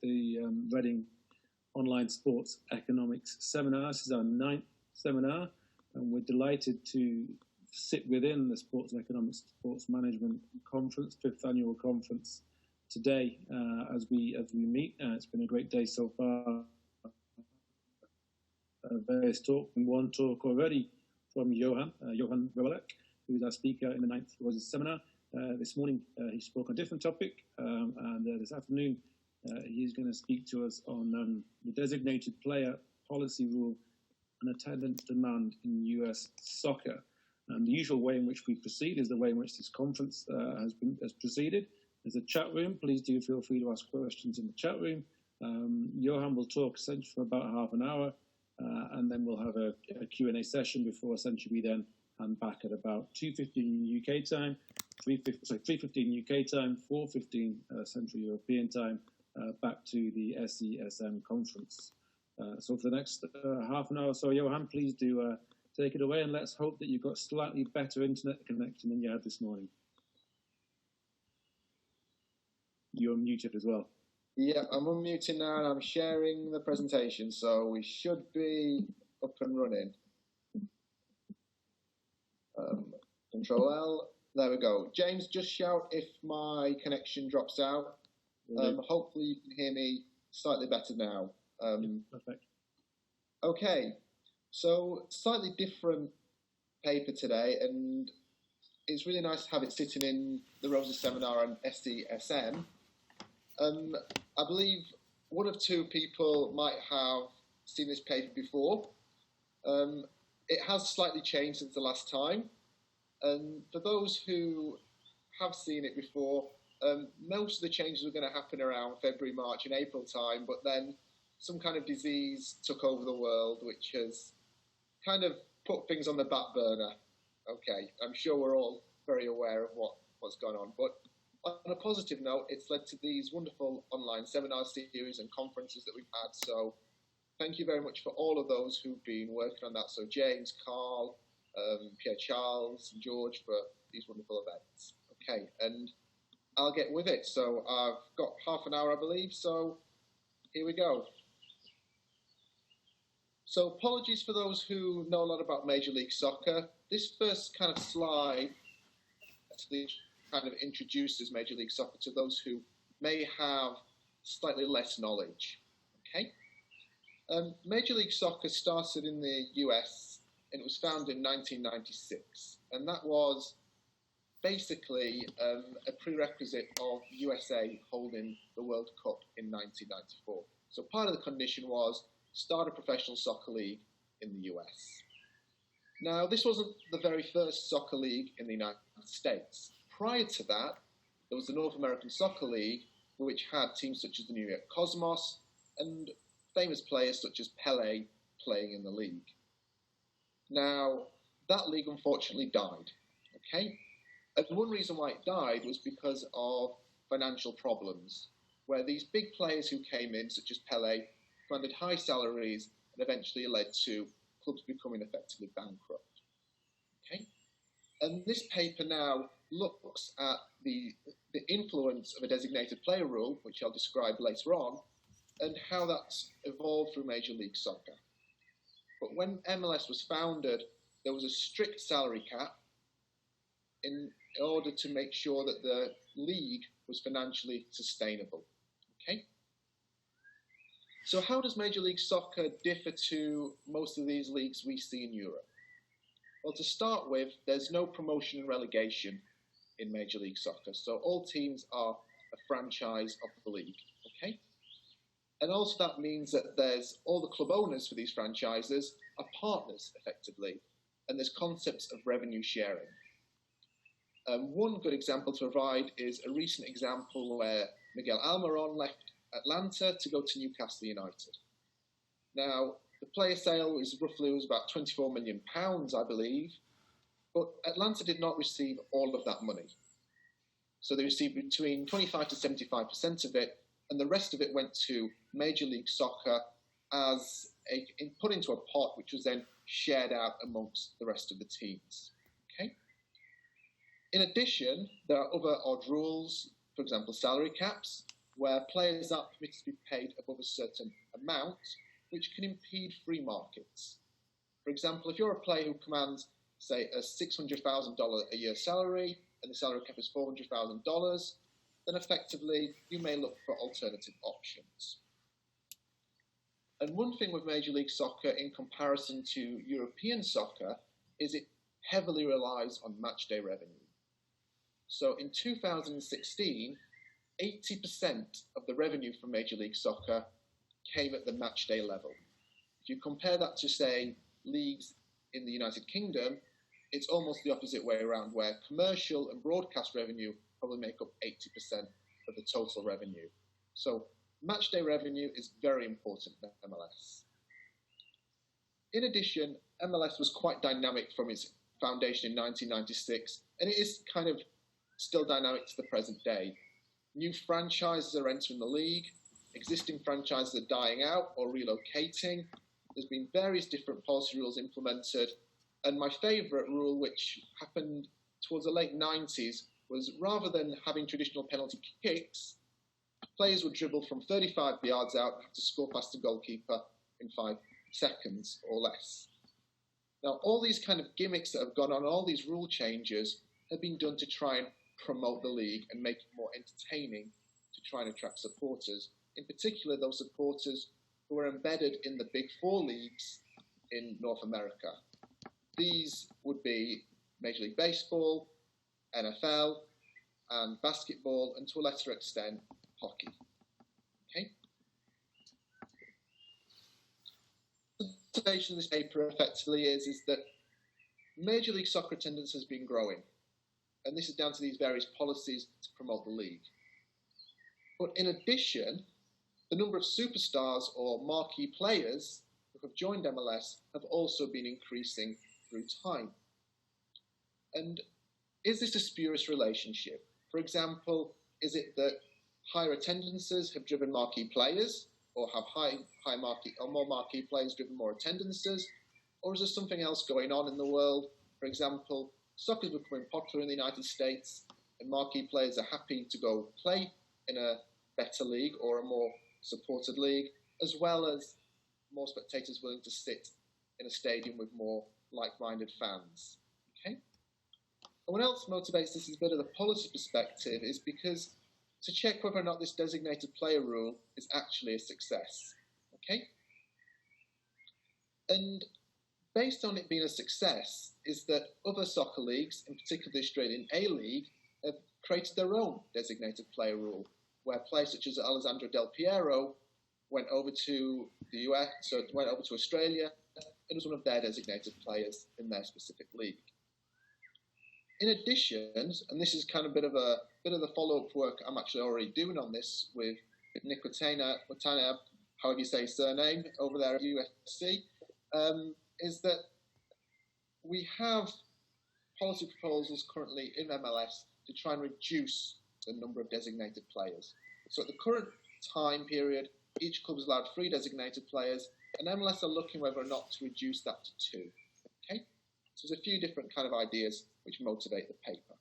the Reading Online Sports Economics Seminar. This is our 9th seminar, and we're delighted to sit within the Sports Economics Sports Management Conference, 5th annual conference, today as we meet. It's been a great day so far. Various talks, and one talk already from Johan Rewilak, who is our speaker in the 9th Roses seminar. This morning he spoke on a different topic, and this afternoon he's going to speak to us on the designated player policy rule and attendance demand in US soccer. And the usual way in which we proceed is the way in which this conference has proceeded. There's a chat room. Please do feel free to ask questions in the chat room. Johan will talk essentially for about half an hour, and then we'll have a Q&A session before essentially we then hand back at about 2:15 UK time, 3:15 UK time, 4:15 Central European time, back to the SESM conference. So for the next half an hour or so, Johan, please do take it away, and let's hope that you've got slightly better internet connection than you had this morning. You're muted as well. Yeah, I'm unmuted now and I'm sharing the presentation, so we should be up and running. Control L, there we go. James, just shout if my connection drops out. Hopefully you can hear me slightly better now. Perfect. Okay, so slightly different paper today, and it's really nice to have it sitting in the Roses seminar on SESM. I believe one of two people might have seen this paper before. It has slightly changed since the last time. And for those who have seen it before, most of the changes were going to happen around February, March and April time, but then some kind of disease took over the world, which has kind of put things on the back burner. Okay, I'm sure we're all very aware of what's gone on, but on a positive note, it's led to these wonderful online seminar series and conferences that we've had. So thank you very much for all of those who've been working on that. So James, Carl, Pierre Charles, and George for these wonderful events. Okay, and I'll get with it. So I've got half an hour, I believe. So here we go. So apologies for those who know a lot about Major League Soccer. This first kind of slide actually kind of introduces Major League Soccer to those who may have slightly less knowledge. Okay, Major League Soccer started in the US and it was founded in 1996, and that was basically a prerequisite of USA holding the World Cup in 1994. So part of the condition was start a professional soccer league in the US. Now, this wasn't the very first soccer league in the United States. Prior to that, there was the North American Soccer League, which had teams such as the New York Cosmos and famous players such as Pelé playing in the league. Now, that league unfortunately died, okay? And one reason why it died was because of financial problems, where these big players who came in, such as Pelé, commanded high salaries and eventually led to clubs becoming effectively bankrupt, okay? And this paper now looks at the influence of a designated player rule, which I'll describe later on, and how that's evolved through Major League Soccer. But when MLS was founded, there was a strict salary cap in order to make sure that the league was financially sustainable. Okay? So how does Major League Soccer differ to most of these leagues we see in Europe? Well, to start with, there's no promotion and relegation in Major League Soccer. So all teams are a franchise of the league, okay? And also that means that there's all the club owners for these franchises are partners, effectively, and there's concepts of revenue sharing. One good example to provide is a recent example where Miguel Almiron left Atlanta to go to Newcastle United. Now, the player sale was about £24 million, I believe, but Atlanta did not receive all of that money. So they received between 25 to 75% of it, and the rest of it went to Major League Soccer as put into a pot, which was then shared out amongst the rest of the teams. Okay. In addition, there are other odd rules, for example, salary caps. where players aren't permitted to be paid above a certain amount, which can impede free markets. For example, if you're a player who commands, say, a $600,000 a year salary, and the salary cap is $400,000, then effectively you may look for alternative options. And one thing with Major League Soccer in comparison to European soccer is it heavily relies on matchday revenue. So in 2016, 80% of the revenue from Major League Soccer came at the matchday level. If you compare that to, say, leagues in the United Kingdom, it's almost the opposite way around, where commercial and broadcast revenue probably make up 80% of the total revenue. So matchday revenue is very important for MLS. In addition, MLS was quite dynamic from its foundation in 1996, and it is kind of still dynamic to the present day. New franchises are entering the league, existing franchises are dying out or relocating. There's been various different policy rules implemented, and my favourite rule, which happened towards the late 90s, was rather than having traditional penalty kicks, players would dribble from 35 yards out and have to score past the goalkeeper in 5 seconds or less. Now, all these kind of gimmicks that have gone on, all these rule changes, have been done to try and promote the league and make it more entertaining to try and attract supporters, in particular those supporters who are embedded in the Big Four leagues in North America. These would be Major League Baseball, NFL, and basketball, and to a lesser extent, hockey. Okay? The presentation of this paper effectively is that Major League Soccer attendance has been growing, and this is down to these various policies to promote the league. But in addition, the number of superstars or marquee players who have joined MLS have also been increasing through time. And is this a spurious relationship? For example, is it that higher attendances have driven marquee players, or have more marquee players driven more attendances, or is there something else going on in the world? For example, soccer is becoming popular in the United States, and marquee players are happy to go play in a better league or a more supported league, as well as more spectators willing to sit in a stadium with more like-minded fans. Okay? And what else motivates this is a bit of the policy perspective is because to check whether or not this designated player rule is actually a success. Okay? And based on it being a success is that other soccer leagues, in particular the Australian A-League, have created their own designated player rule, where players such as Alessandro Del Piero went over to the US, so went over to Australia, and was one of their designated players in their specific league. In addition, and this is kind of a bit of the follow-up work I'm actually already doing on this with Nick Watana, however you say his surname, over there at USC, is that we have policy proposals currently in MLS to try and reduce the number of designated players. So at the current time period, each club is allowed 3 designated players, and MLS are looking whether or not to reduce that to 2. Okay? So there's a few different kind of ideas which motivate the paper.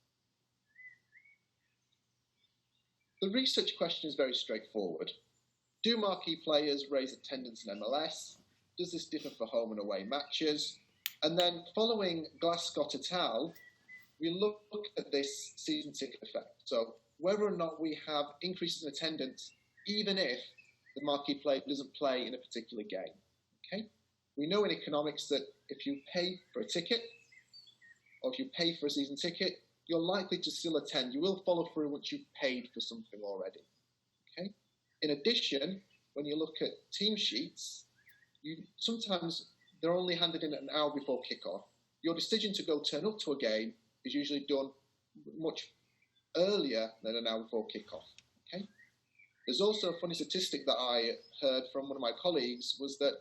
The research question is very straightforward. Do marquee players raise attendance in MLS? Does this differ for home and away matches? And then following Glasgow et al., we look at this season ticket effect. So whether or not we have increases in attendance, even if the marquee player doesn't play in a particular game. Okay? We know in economics that if you pay for a ticket, or if you pay for a season ticket, you're likely to still attend. You will follow through once you've paid for something already. Okay? In addition, when you look at team sheets, sometimes they're only handed in an hour before kickoff. Your decision to go turn up to a game is usually done much earlier than an hour before kickoff. Okay? There's also a funny statistic that I heard from one of my colleagues was that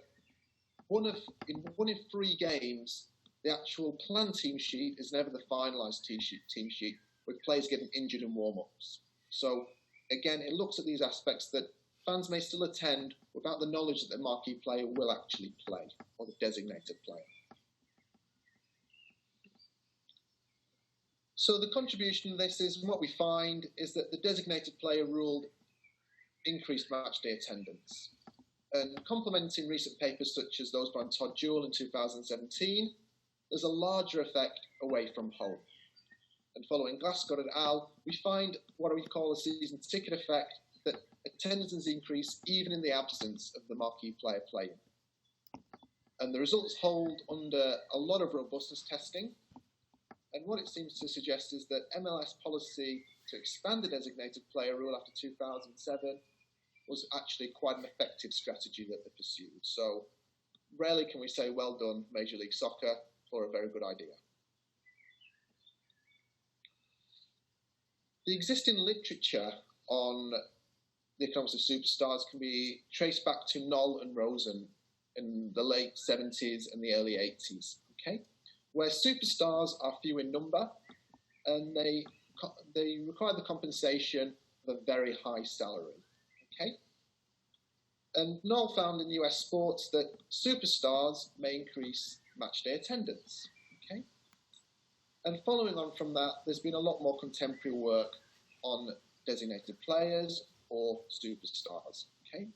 in 1 in 3 games, the actual planned team sheet is never the finalised team sheet, with players getting injured in warm-ups. So again, it looks at these aspects that fans may still attend without the knowledge that the marquee player will actually play, or the designated player. So the contribution to this is, what we find is that the designated player rule increased matchday attendance. And complementing recent papers such as those by Todd Jewell in 2017, there's a larger effect away from home. And following Glasgow et al., we find what we call a season ticket effect, that attendances increase even in the absence of the marquee player playing. And the results hold under a lot of robustness testing. And what it seems to suggest is that MLS policy to expand the designated player rule after 2007 was actually quite an effective strategy that they pursued. So rarely can we say, well done, Major League Soccer, for a very good idea. The existing literature on the economics of superstars can be traced back to Knoll and Rosen in the late 70s and the early 80s, okay? Where superstars are few in number and they require the compensation of a very high salary, okay? And Knoll found in US sports that superstars may increase matchday attendance, okay? And following on from that, there's been a lot more contemporary work on designated players or superstars, okay?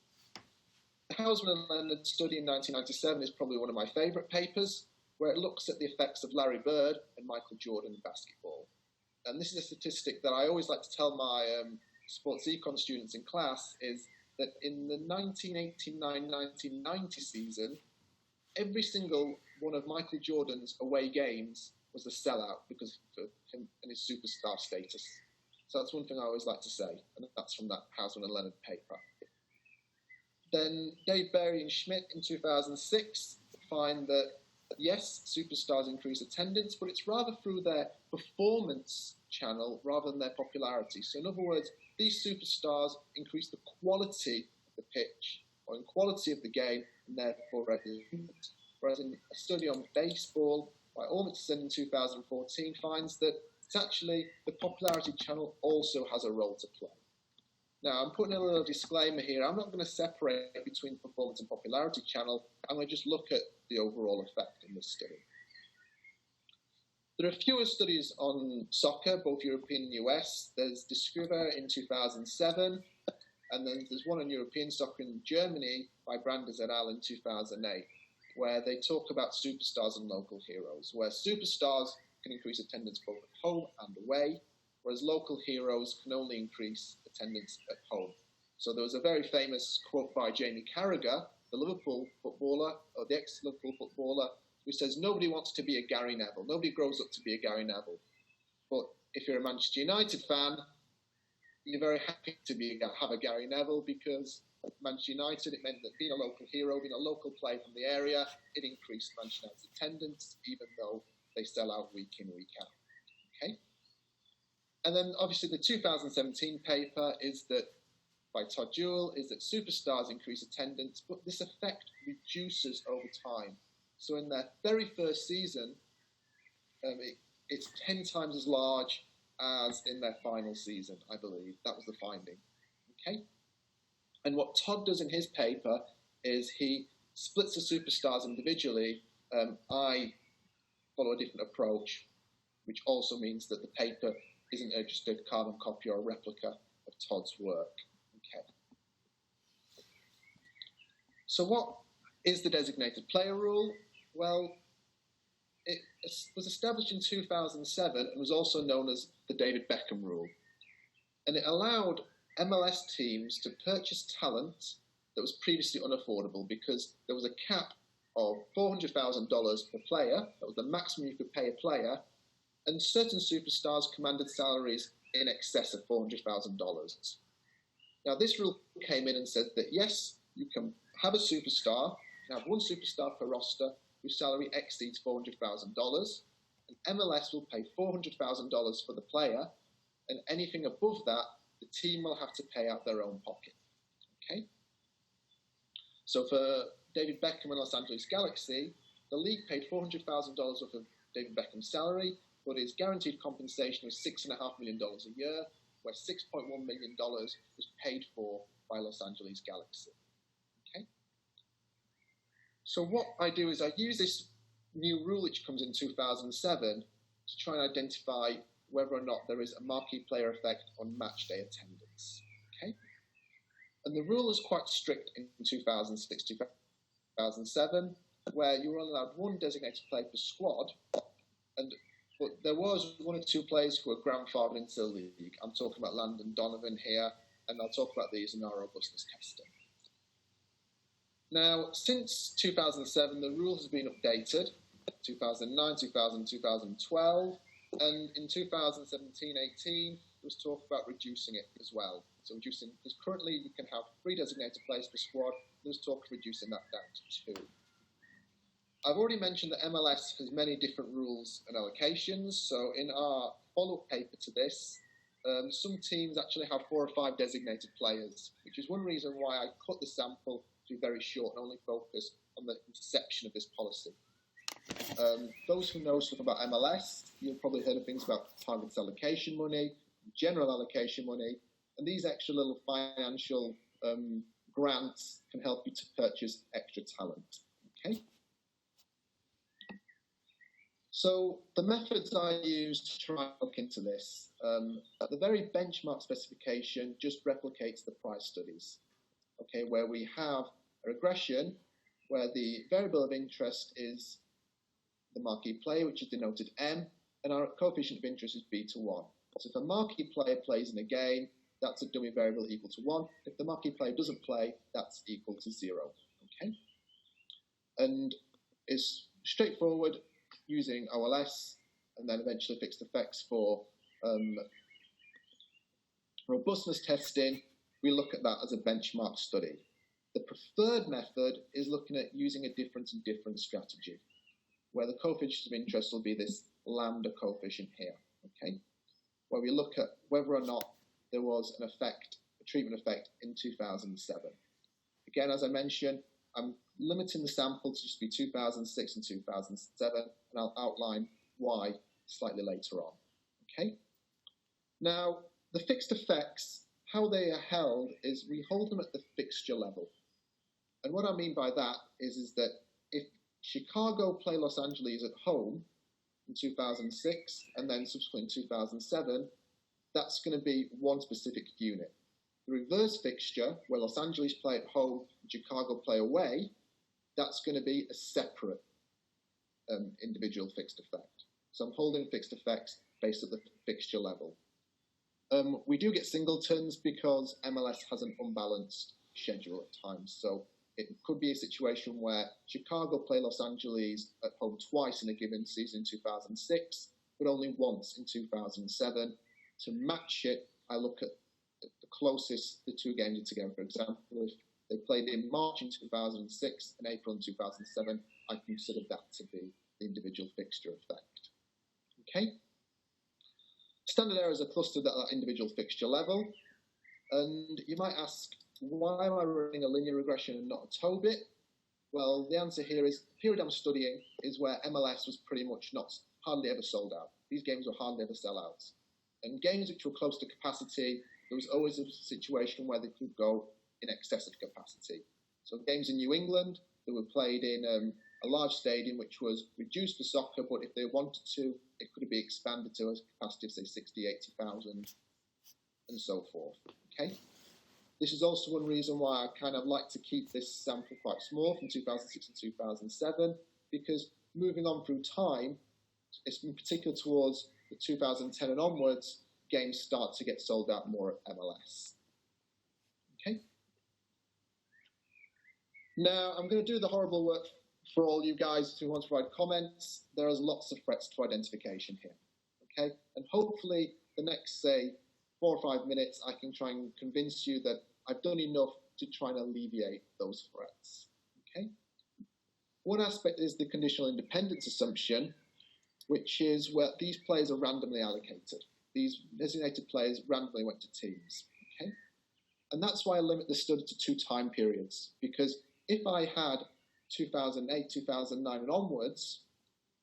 The Hausman and Leonard study in 1997 is probably one of my favourite papers, where it looks at the effects of Larry Bird and Michael Jordan in basketball. And this is a statistic that I always like to tell my sports econ students in class, is that in the 1989-1990 season, every single one of Michael Jordan's away games was a sellout because of him and his superstar status. So that's one thing I always like to say, and that's from that Hausman and Leonard paper. Then Dave Berry and Schmidt in 2006 find that, yes, superstars increase attendance, but it's rather through their performance channel rather than their popularity. So in other words, these superstars increase the quality of the pitch or in quality of the game, and therefore resonance. Whereas in a study on baseball by Ormondson in 2014 finds that it's actually the popularity channel also has a role to play. Now, I'm putting a little disclaimer here. I'm not going to separate between performance and popularity channel. I'm going to just look at the overall effect in this study. There are fewer studies on soccer, both European and US. There's Descriver in 2007, and then there's one on European soccer in Germany by Brandes et al. In 2008, where they talk about superstars and local heroes, where superstars can increase attendance both at home and away, whereas local heroes can only increase attendance at home. So there was a very famous quote by Jamie Carragher, the Liverpool footballer, or the ex-Liverpool footballer, who says, nobody wants to be a Gary Neville. Nobody grows up to be a Gary Neville. But if you're a Manchester United fan, you're very happy to have a Gary Neville, because Manchester United, it meant that being a local hero, being a local player from the area, it increased Manchester United's attendance, even though they sell out week in, week out. Okay? And then obviously the 2017 paper is that, by Todd Jewell, is that superstars increase attendance, but this effect reduces over time. So in their very first season, it's 10 times as large as in their final season, I believe. That was the finding. Okay? And what Todd does in his paper is he splits the superstars individually. I follow a different approach, which also means that the paper isn't just a carbon copy or a replica of Todd's work. Okay. So what is the designated player rule? Well, it was established in 2007 and was also known as the David Beckham rule. And it allowed MLS teams to purchase talent that was previously unaffordable, because there was a cap of $400,000 per player. That was the maximum you could pay a player. And certain superstars commanded salaries in excess of $400,000. Now, this rule came in and said that, yes, you can have a superstar, you can have one superstar per roster whose salary exceeds $400,000, and MLS will pay $400,000 for the player, and anything above that, the team will have to pay out their own pocket. Okay? So for David Beckham and Los Angeles Galaxy, the league paid $400,000 worth of David Beckham's salary, but his guaranteed compensation was $6.5 million a year, where $6.1 million was paid for by Los Angeles Galaxy. Okay? So what I do is I use this new rule which comes in 2007 to try and identify whether or not there is a marquee player effect on match day attendance. Okay? And the rule was quite strict in 2006, 2007, where you were only allowed one designated player per squad, but there was one or two players who were grandfathered into the league. I'm talking about Landon Donovan here, and I'll talk about these in our robustness testing. Now, since 2007, the rules have been updated, 2009, 2000, 2012, and in 2017-18, there was talk about reducing it as well. So reducing, because currently you can have 3 designated players per squad, there was talk of reducing that down to 2. I've already mentioned that MLS has many different rules and allocations, so in our follow-up paper to this, some teams actually have 4 or 5 designated players, which is one reason why I cut the sample to be very short and only focus on the intersection of this policy. Those who know stuff about MLS, you've probably heard of things about target allocation money, general allocation money, and these extra little financial grants can help you to purchase extra talent. Okay. So the methods I use to try and look into this, the very benchmark specification just replicates the price studies, okay, where we have a regression where the variable of interest is the marquee player, which is denoted M, and our coefficient of interest is b to 1. So if a marquee player plays in a game, that's a dummy variable equal to 1. If the marquee player doesn't play, that's equal to 0. Okay, and it's straightforward using OLS and then eventually fixed effects for robustness testing. We look at that as a benchmark study. The preferred method is looking at using a difference in difference strategy, where the coefficient of interest will be this lambda coefficient here, okay, where we look at whether or not there was an effect, a treatment effect in 2007. Again, as I mentioned, I'm limiting the sample to just be 2006 and 2007, and I'll outline why slightly later on. Okay. Now, the fixed effects, how they are held is we hold them at the fixture level. And what I mean by that is that if Chicago play Los Angeles at home in 2006 and then subsequently in 2007, that's going to be one specific unit. The reverse fixture, where Los Angeles play at home and Chicago play away, that's going to be a separate individual fixed effect. So I'm holding fixed effects based at the fixture level. We do get singletons because MLS has an unbalanced schedule at times. So it could be a situation where Chicago play Los Angeles at home twice in a given season in 2006, but only once in 2007. To match it, I look at the closest the two games are together. For example, if they played in March in 2006 and April in 2007, I consider that to be the individual fixture effect. Okay. Standard errors are clustered at that individual fixture level. And you might ask, why am I running a linear regression and not a Tobit? Well, the answer here is, the period I'm studying is where MLS was pretty much hardly ever sold out. These games were hardly ever sellouts. And games which were close to capacity, there was always a situation where they could go in excess of capacity. So games in New England that were played in a large stadium which was reduced for soccer, but if they wanted to, it could be expanded to a capacity of, say, 60, 80,000, and so forth. Okay. This is also one reason why I kind of like to keep this sample quite small from 2006 to 2007, because moving on through time, it's in particular towards the 2010 and onwards, games start to get sold out more at MLS. Okay. Now, I'm going to do the horrible work for all you guys who want to provide comments. There is lots of threats to identification here. Okay. And hopefully the next, say, 4 or 5 minutes, I can try and convince you that I've done enough to try and alleviate those threats. Okay. One aspect is the conditional independence assumption, which is where these players are randomly allocated. These designated players randomly went to teams. Okay? And that's why I limit the study to 2 time periods, because if I had 2008, 2009 and onwards,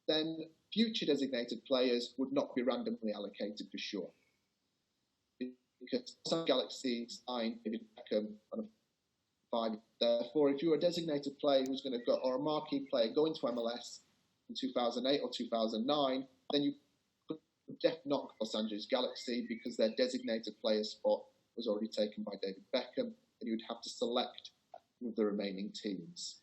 then future designated players would not be randomly allocated for sure. Because some Galaxy signed David Beckham on a 5. Therefore, if you're a designated player who's going to go, or a marquee player going to MLS in 2008 or 2009, then you could definitely not Los Angeles Galaxy because their designated player spot was already taken by David Beckham that you'd have to select with the remaining teams.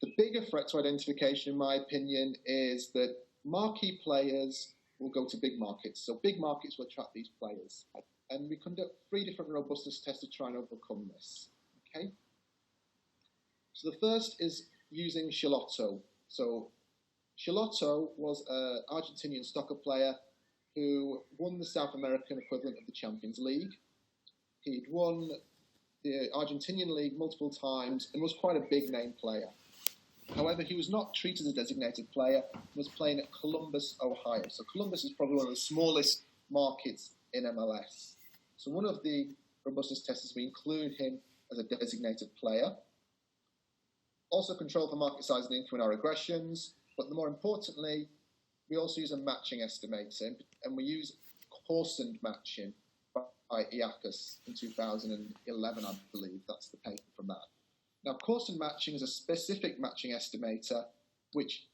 The bigger threat to identification, in my opinion, is that marquee players will go to big markets. So big markets will attract these players. And we conduct 3 different robustness tests to try and overcome this. Okay. So the first is using Xilotto. So Xilotto was an Argentinian soccer player who won the South American equivalent of the Champions League. He'd won the Argentinian League multiple times and was quite a big name player. However, he was not treated as a designated player. He was playing at Columbus, Ohio. So Columbus is probably one of the smallest markets in MLS. So one of the robustness tests is we include him as a designated player. Also control for market size and income in our regressions. But more importantly, we also use a matching estimator, and we use coarsened matching by Iacus in 2011, I believe. That's the paper from that. Now, coarsened matching is a specific matching estimator which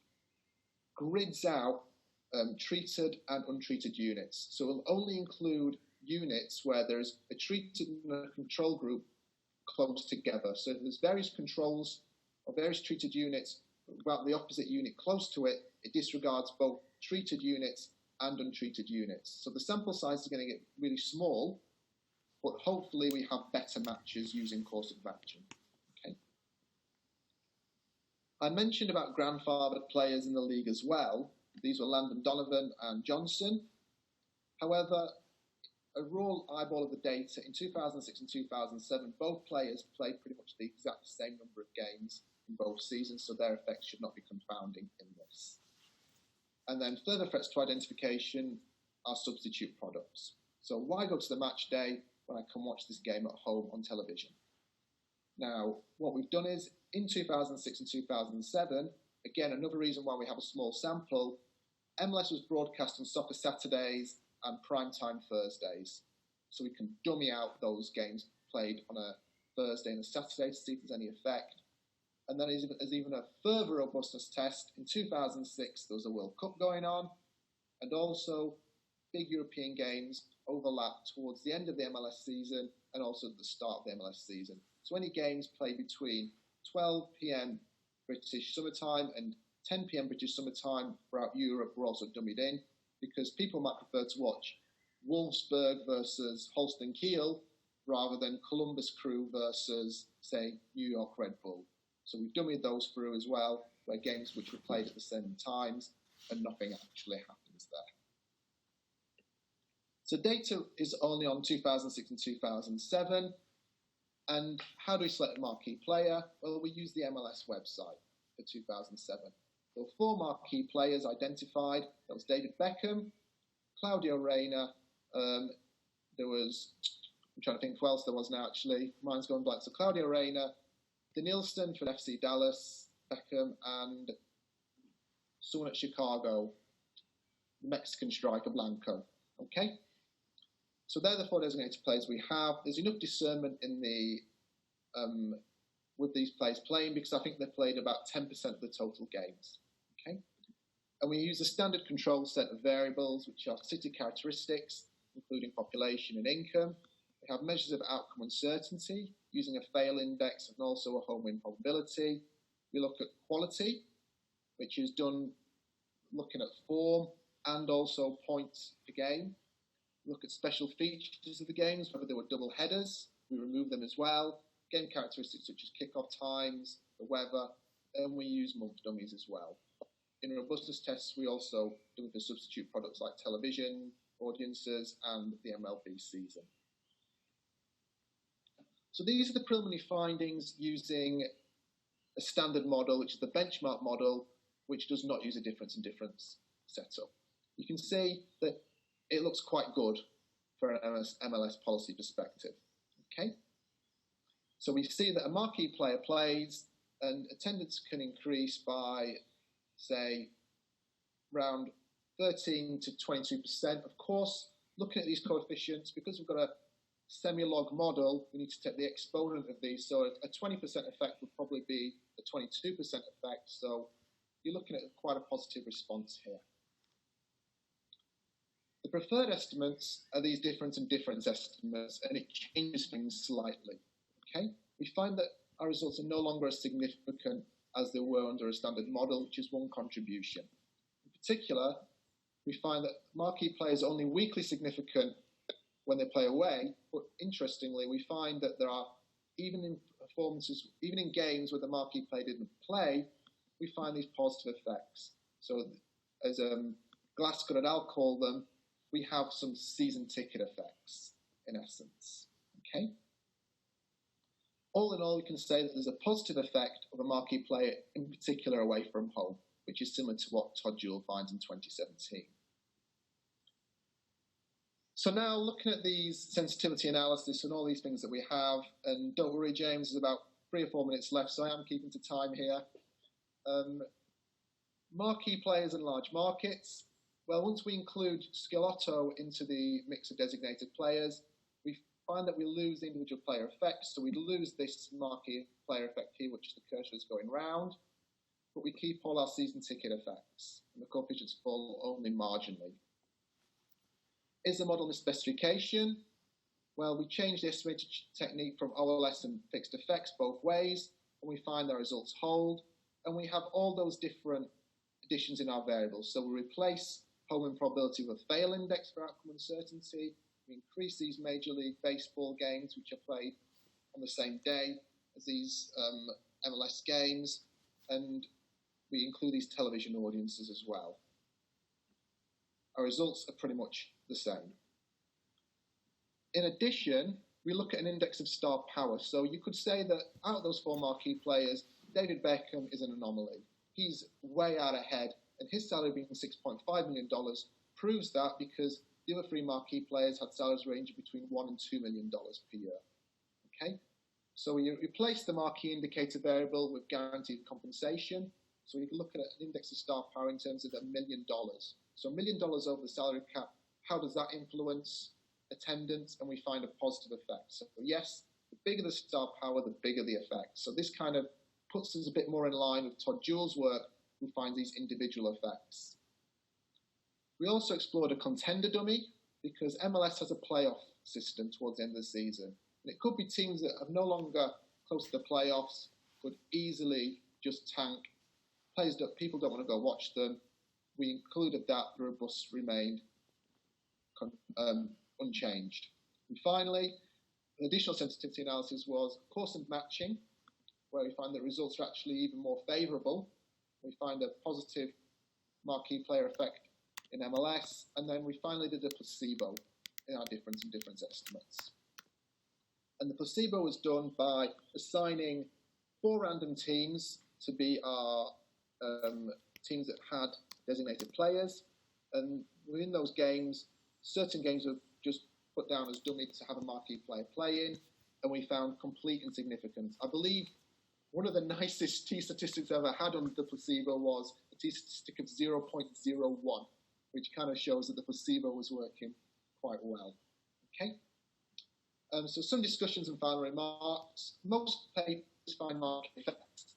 grids out treated and untreated units. So it will only include units where there's a treated and a control group close together. So if there's various controls or various treated units about the opposite unit close to it, it disregards both treated units and untreated units. So the sample size is going to get really small, but hopefully we have better matches using coarsened matching. Okay. I mentioned about grandfathered players in the league as well. These were Landon Donovan and Johnson. However, a raw eyeball of the data, in 2006 and 2007, both players played pretty much the exact same number of games in both seasons, so their effects should not be confounding in this. And then further threats to identification are substitute products. So why go to the match day when I can watch this game at home on television? Now, what we've done is, in 2006 and 2007, again, another reason why we have a small sample, MLS was broadcast on Soccer Saturdays and Primetime Thursdays. So we can dummy out those games played on a Thursday and a Saturday to see if there's any effect. And then as even a further robustness test, in 2006 there was a World Cup going on, and also big European games overlapped towards the end of the MLS season and also at the start of the MLS season. So any games played between 12 p.m. British summertime and 10 p.m. British summertime throughout Europe were also dummied in, because people might prefer to watch Wolfsburg versus Holstein Kiel rather than Columbus Crew versus, say, New York Red Bull. So we've dummied those through as well, where games which were played at the same times and nothing actually happens there. So data is only on 2006 and 2007. And how do we select a marquee player? Well, we use the MLS website for 2007. There were 4 marquee players identified. That was David Beckham, Claudio Reyna. There was, I'm trying to think who else there was now actually. Mine's going blank. So Claudio Reyna, Denilson for FC Dallas, Beckham, and someone at Chicago, the Mexican striker Blanco. Okay? So they're the 4 designated players we have. There's enough discernment in the with these players playing, because I think they played about 10% of the total games. Okay? And we use a standard control set of variables, which are city characteristics, including population and income. We have measures of outcome uncertainty, using a fail index and also a home win probability. We look at quality, which is done looking at form and also points per game. We look at special features of the games, whether they were double headers, we remove them as well. Game characteristics such as kickoff times, the weather, and we use month dummies as well. In robustness tests, we also do the substitute products like television, audiences, and the MLB season. So these are the preliminary findings using a standard model, which is the benchmark model, which does not use a difference in difference setup. You can see that it looks quite good for an MLS policy perspective. Okay? So we see that a marquee player plays and attendance can increase by, say, around 13 to 22%. Of course, looking at these coefficients, because we've got a semi-log model, we need to take the exponent of these. So a 20% effect would probably be a 22% effect. So you're looking at quite a positive response here. The preferred estimates are these difference and difference estimates, and it changes things slightly. Okay, we find that our results are no longer as significant as they were under a standard model, which is one contribution. In particular, we find that marquee players are only weakly significant when they play away, but interestingly, we find that there are, even in performances, even in games where the marquee player didn't play, we find these positive effects. So as Glasgow and I'll call them, we have some season ticket effects, in essence. Okay. All in all, we can say that there's a positive effect of a marquee player, in particular away from home, which is similar to what Todd Jewell finds in 2017. So now looking at these sensitivity analysis and all these things that we have, and don't worry, James, there's about 3 or 4 minutes left, so I am keeping to time here. Marquee players and large markets. Well, once we include Scalotto into the mix of designated players, we find that we lose the individual player effects. So we lose this marquee player effect here, which is the cursor is going round, but we keep all our season ticket effects, and the coefficients fall only marginally. Is the model misspecification? Well, we change the estimated technique from OLS and fixed effects both ways, and we find our results hold, and we have all those different additions in our variables. So we replace home and probability with a fail index for outcome uncertainty. We increase these Major League Baseball games, which are played on the same day as these MLS games, and we include these television audiences as well. Our results are pretty much the same. In addition, we look at an index of star power. So you could say that out of those 4 marquee players, David Beckham is an anomaly. He's way out ahead, and his salary being $6.5 million proves that, because the other 3 marquee players had salaries ranging between $1 and $2 million per year. Okay, so we replace the marquee indicator variable with guaranteed compensation. So we can look at an index of star power in terms of $1 million. So $1 million over the salary cap, how does that influence attendance? And we find a positive effect. So yes, the bigger the star power, the bigger the effect. So this kind of puts us a bit more in line with Todd Jewell's work, who finds these individual effects. We also explored a contender dummy, because MLS has a playoff system towards the end of the season. And it could be teams that are no longer close to the playoffs, could easily just tank. Players that people don't want to go watch them. We included that, the robust remained unchanged. And finally, an additional sensitivity analysis was coarsened matching, where we find that results are actually even more favourable. We find a positive marquee player effect in MLS, and then we finally did a placebo in our difference and difference estimates. And the placebo was done by assigning 4 random teams to be our teams that had designated players, and within those games, certain games were just put down as dummy to have a marquee player play in, and we found complete insignificance. I believe one of the nicest t-statistics I ever had on the placebo was a t-statistic of 0.01, which kind of shows that the placebo was working quite well. Okay. So some discussions and final remarks. Most papers find marquee effects.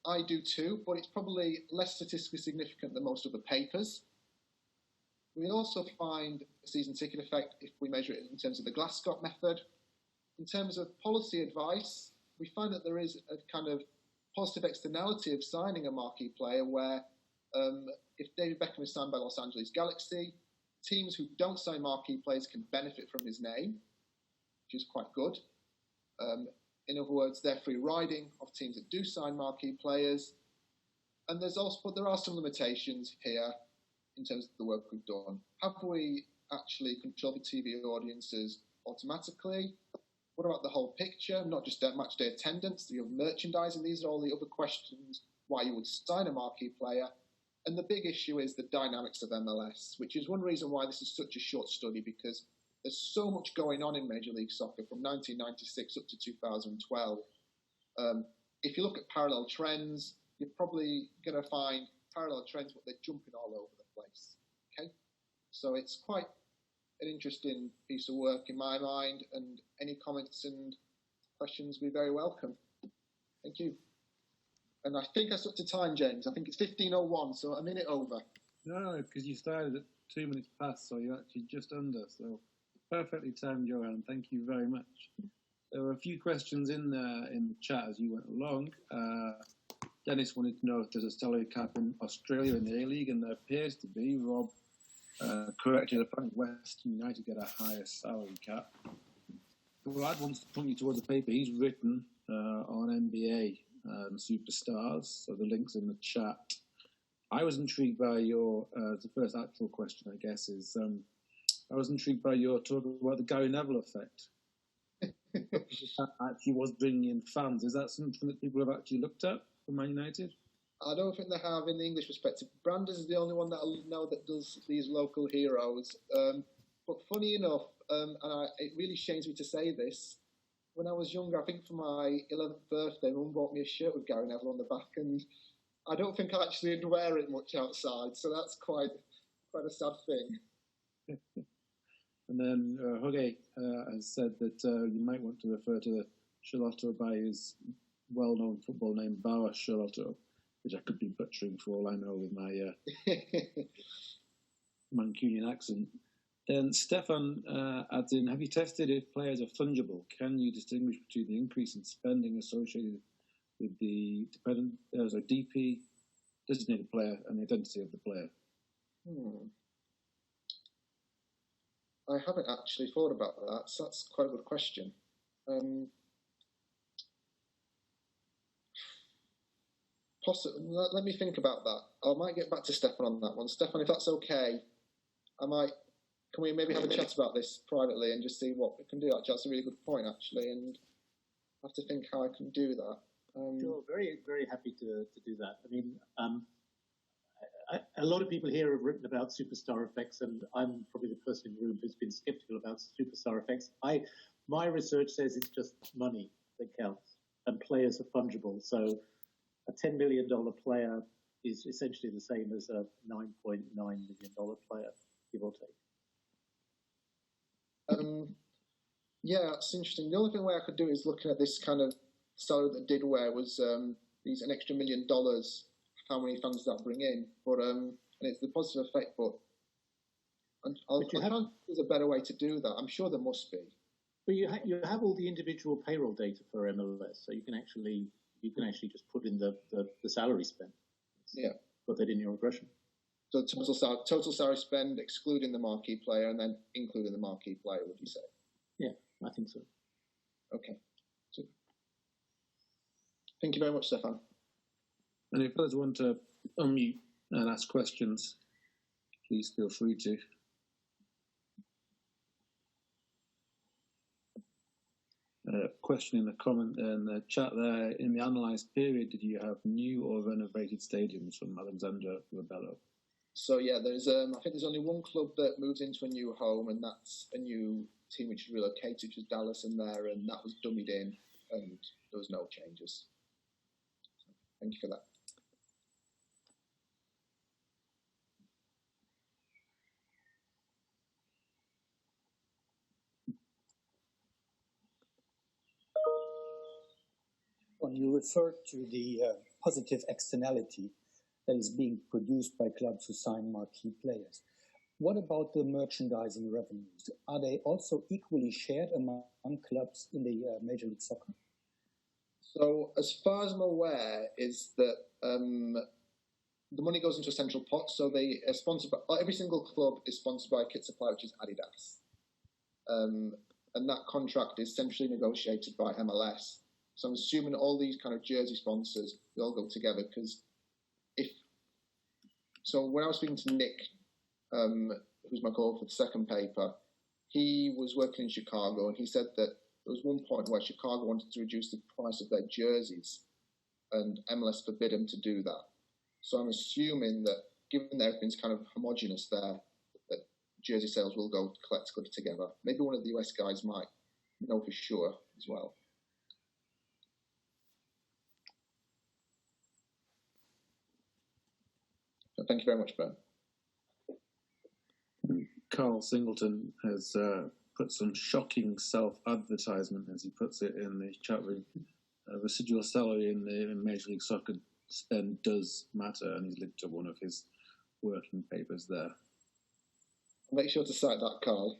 I do too, but it's probably less statistically significant than most other papers. We also find a season ticket effect if we measure it in terms of the Glasgow method. In terms of policy advice, we find that there is a kind of positive externality of signing a marquee player where if David Beckham is signed by Los Angeles Galaxy, teams who don't sign marquee players can benefit from his name, which is quite good. In other words, they're free riding of teams that do sign marquee players. And but there are some limitations here in terms of the work we've done. Have we actually controlled the TV audiences automatically? What about the whole picture, not just match day attendance, the merchandising? These are all the other questions why you would sign a marquee player. And the big issue is the dynamics of MLS, which is one reason why this is such a short study, because there's so much going on in Major League Soccer from 1996 up to 2012. If you look at parallel trends, you're probably going to find parallel trends, but they're jumping all over the place. Okay, so it's quite an interesting piece of work in my mind, and any comments and questions will be very welcome. Thank you. And I think I stuck to time, James. I think it's 15:01, so a minute over. No, because you started at 2 minutes past, so you're actually just under. So perfectly timed, Johan. Thank you very much. There were a few questions in the chat as you went along. Dennis wanted to know if there's a salary cap in Australia in the A-League, and there appears to be. Rob corrected, apparently Western United get a higher salary cap. Brad wants to point you towards a paper he's written on NBA superstars, so the link's in the chat. I was intrigued by your, the first actual question, I guess, is I was intrigued by your talk about the Gary Neville effect. That actually was bringing in fans. Is that something that people have actually looked at for Man United? I don't think they have in the English perspective. Brandes is the only one that I know that does these local heroes. But funny enough, it really shames me to say this, when I was younger, I think for my 11th birthday, Mum bought me a shirt with Gary Neville on the back, and I don't think I actually wear it much outside, so that's quite a sad thing. And then Huggy has said that you might want to refer to Charlotto by his well-known football name, Bauer Charlotto, which I could be butchering for all I know with my Mancunian accent. Then Stefan adds in, have you tested if players are fungible? Can you distinguish between the increase in spending associated with the DP, designated player, and the identity of the player? I haven't actually thought about that, so that's quite a good question. Let me think about that. I might get back to Stefan on that one. Stefan, if that's okay, can we maybe have a chat about this privately and just see what we can do? Actually, that's a really good point, actually, and I have to think how I can do that. Sure, very, very happy to do that. I mean, a lot of people here have written about superstar effects, and I'm probably the person in the room who's been skeptical about superstar effects. My research says it's just money that counts, and players are fungible. So a $10 million player is essentially the same as a $9.9 million player, give or take. Yeah, it's interesting. The only thing I could do is looking at this kind of salary that did wear was an extra $1 million. How many fans does that bring in? But and it's the positive effect. But there's a better way to do that. I'm sure there must be. But you have all the individual payroll data for MLS, so you can actually just put in the salary spend. Yeah. Put that in your regression. So total salary spend, excluding the marquee player, and then including the marquee player, would you say? Yeah, I think so. Okay. Super. Thank you very much, Stefan. And if others want to unmute and ask questions, please feel free to. Question in the comment in the chat there. In the analysed period, did you have new or renovated stadiums from Alexandra Rebello? So yeah, there's I think there's only one club that moves into a new home, and that's a new team which is relocated, which is Dallas in there, and that was dummied in, and there was no changes. So, thank you for that. When you refer to the positive externality that is being produced by clubs who sign marquee players, what about the merchandising revenues? Are they also equally shared among clubs in the Major League Soccer? So, as far as I'm aware, is that the money goes into a central pot. So they are sponsored by, every single club is sponsored by a kit supplier, which is Adidas, and that contract is centrally negotiated by MLS. So I'm assuming all these kind of jersey sponsors, they all go together, because when I was speaking to Nick, who's my call for the second paper, he was working in Chicago, and he said that there was one point where Chicago wanted to reduce the price of their jerseys, and MLS forbid them to do that. So I'm assuming that, given that everything's kind of homogenous there, that jersey sales will go collectively together. Maybe one of the US guys might know for sure as well. So thank you very much, Ben. Carl Singleton has put some shocking self-advertisement, as he puts it, in the chat room. Residual salary in Major League Soccer spend does matter, and he's linked to one of his working papers there. Make sure to cite that, Carl.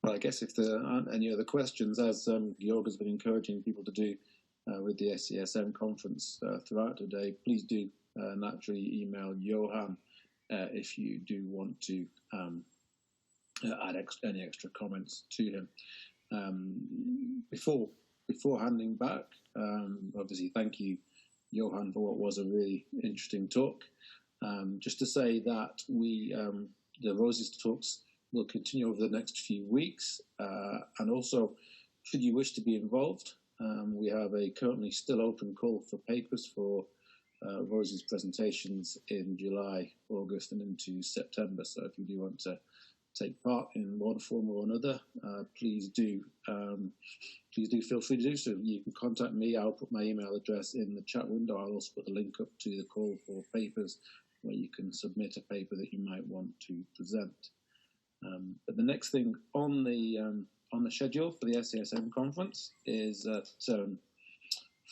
Well, I guess if there aren't any other questions, as Georg been encouraging people to do with the SCSM conference throughout today, please do naturally email Johan if you do want to add any extra comments to him. Before handing back, obviously thank you, Johan, for what was a really interesting talk. Just to say that the Roses talks will continue over the next few weeks, and also, should you wish to be involved, we have a currently still open call for papers for Roses presentations in July, August, and into September. So if you do want to take part in one form or another, please do feel free to do so. You can contact me. I'll put my email address in the chat window. I'll also put the link up to the call for papers where you can submit a paper that you might want to present. But the next thing on the schedule for the SCSM conference is at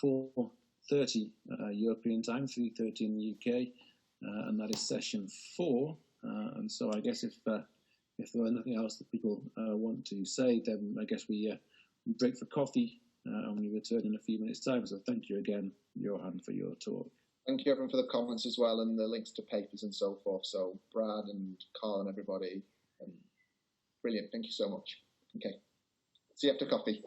4:30 European time, 3:30 in the UK, and that is session 4. And so I guess if there are nothing else that people want to say, then I guess we break for coffee and we return in a few minutes' time. So thank you again, Johan, for your talk. Thank you, everyone, for the comments as well and the links to papers and so forth. So Brad and Carl and everybody, brilliant. Thank you so much. Okay. See you after coffee.